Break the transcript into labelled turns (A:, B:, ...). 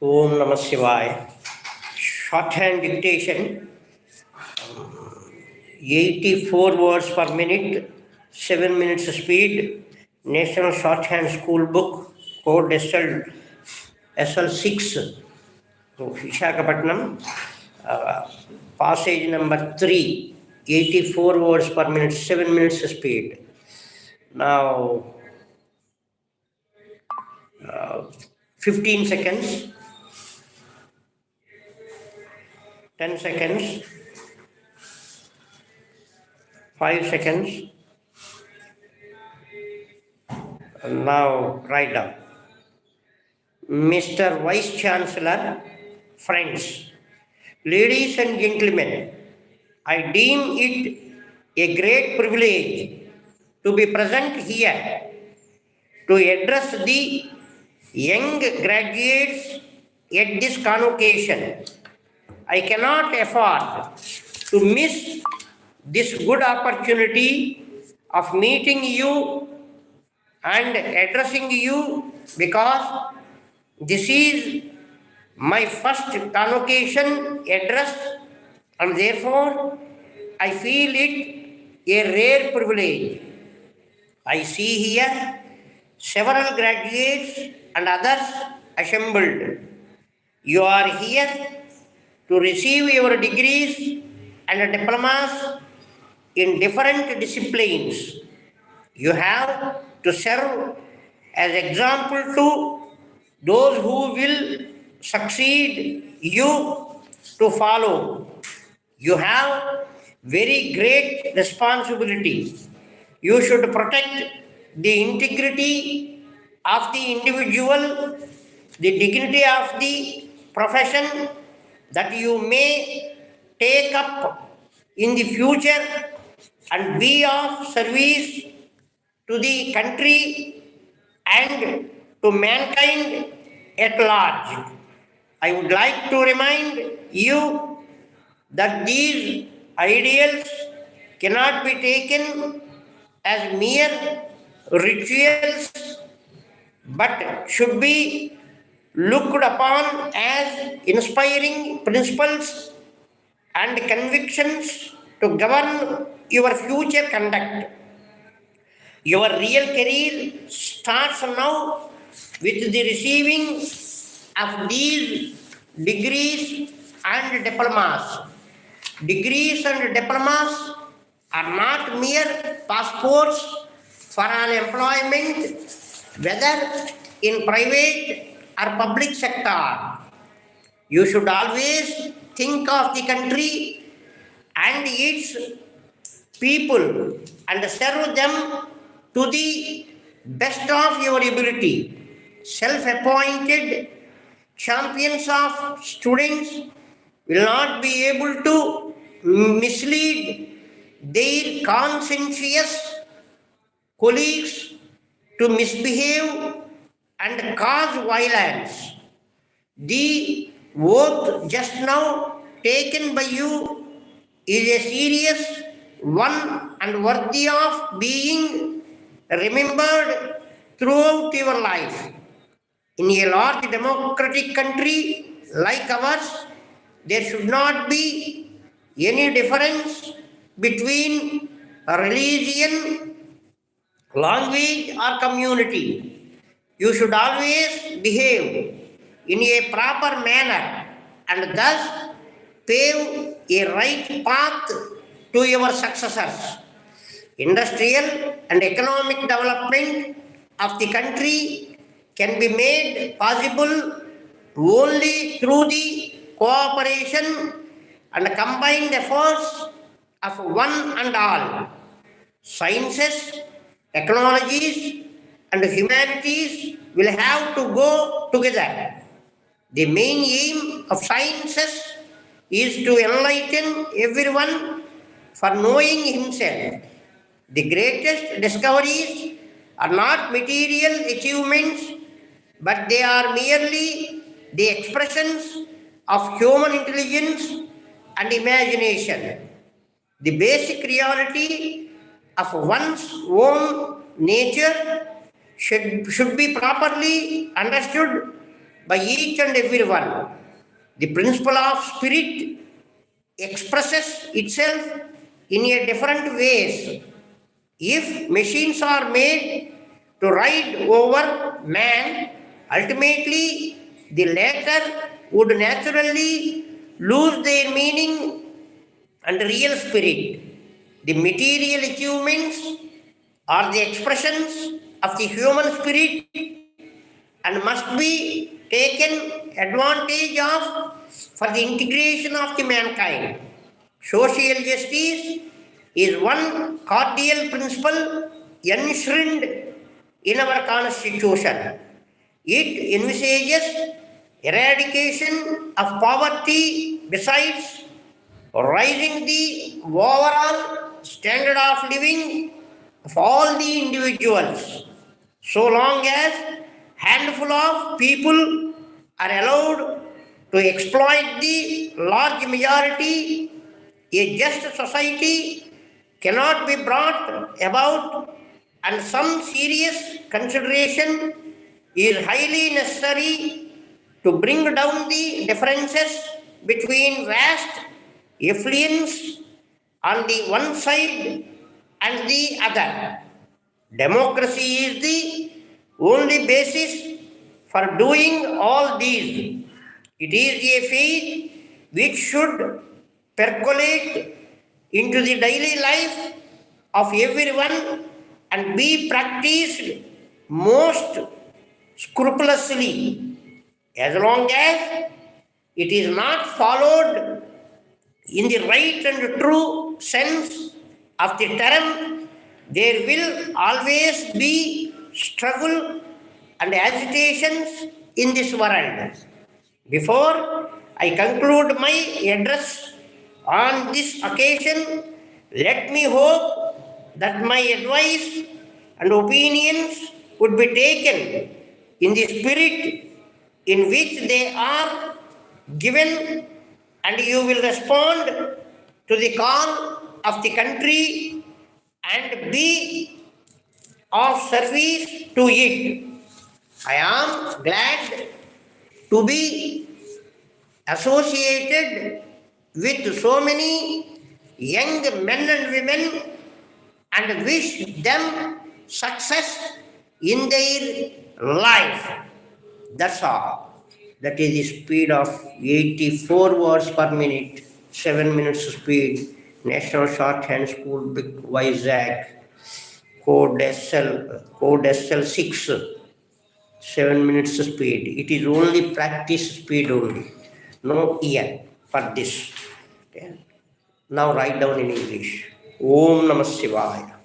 A: Om Namah Shivaya. Shorthand dictation, 84 words per minute, 7 minutes speed. National Shorthand School Book, code SL-6, Visakhapatnam. Passage number 3, 84 words per minute, 7 minutes speed. Now, 15 seconds, 10 seconds, 5 seconds. Now, write down. Mr. Vice Chancellor, friends, ladies and gentlemen, I deem it a great privilege to be present here to address the young graduates at this convocation. I cannot afford to miss this good opportunity of meeting you and addressing you because this is my first convocation address and therefore I feel it a rare privilege. I see here several graduates and others assembled. You are here to receive your degrees and diplomas in different disciplines. You have to serve as example to those who will succeed you to follow. You have very great responsibility. You should protect the integrity of the individual, the dignity of the profession that you may take up in the future and be of service to the country and to mankind at large. I would like to remind you that these ideals cannot be taken as mere rituals but should be looked upon as inspiring principles and convictions to govern your future conduct. Your real career starts now with the receiving of these degrees and diplomas. Degrees and diplomas are not mere passports for an employment, whether in private or public sector. You should always think of the country and its people and serve them to the best of your ability. Self-appointed champions of students will not be able to mislead their conscientious colleagues to misbehave and cause violence. The oath just now taken by you is a serious one and worthy of being remembered throughout your life. In a large democratic country like ours, there should not be any difference between religion, language, or community. You should always behave in a proper manner and thus pave a right path to your successors. Industrial and economic development of the country can be made possible only through the cooperation and combined efforts of one and all. Sciences, technologies, and humanities will have to go together. The main aim of sciences is to enlighten everyone for knowing himself. The greatest discoveries are not material achievements, but they are merely the expressions of human intelligence and imagination. The basic reality of one's own nature should be properly understood by each and every one. The principle of spirit expresses itself in a different ways. If machines are made to ride over man, ultimately the latter would naturally lose their meaning and real spirit. The material achievements are the expressions of the human spirit and must be taken advantage of for the integration of the mankind. Social justice is one cordial principle enshrined in our constitution. It envisages eradication of poverty besides rising the overall standard of living of all the individuals. So long as handful of people are allowed to exploit the large majority, a just society cannot be brought about, and some serious consideration is highly necessary to bring down the differences between vast affluence on the one side and the other. Democracy is the only basis for doing all these. It is a faith which should percolate into the daily life of everyone and be practiced most scrupulously. As long as it is not followed in the right and true sense of the term, there will always be struggle and agitations in this world. Before I conclude my address on this occasion, let me hope that my advice and opinions would be taken in the spirit in which they are given, and you will respond to the call of the country and be of service to it. I am glad to be associated with so many young men and women and wish them success in their life. That's all. That is the speed of 84 words per minute, 7 minutes speed. National Shorthand School, Big Vizag, code SL-6, 7 minutes speed. It is only practice speed only, no ear for this. Okay. Now write down in English. Om Namah Shivaya.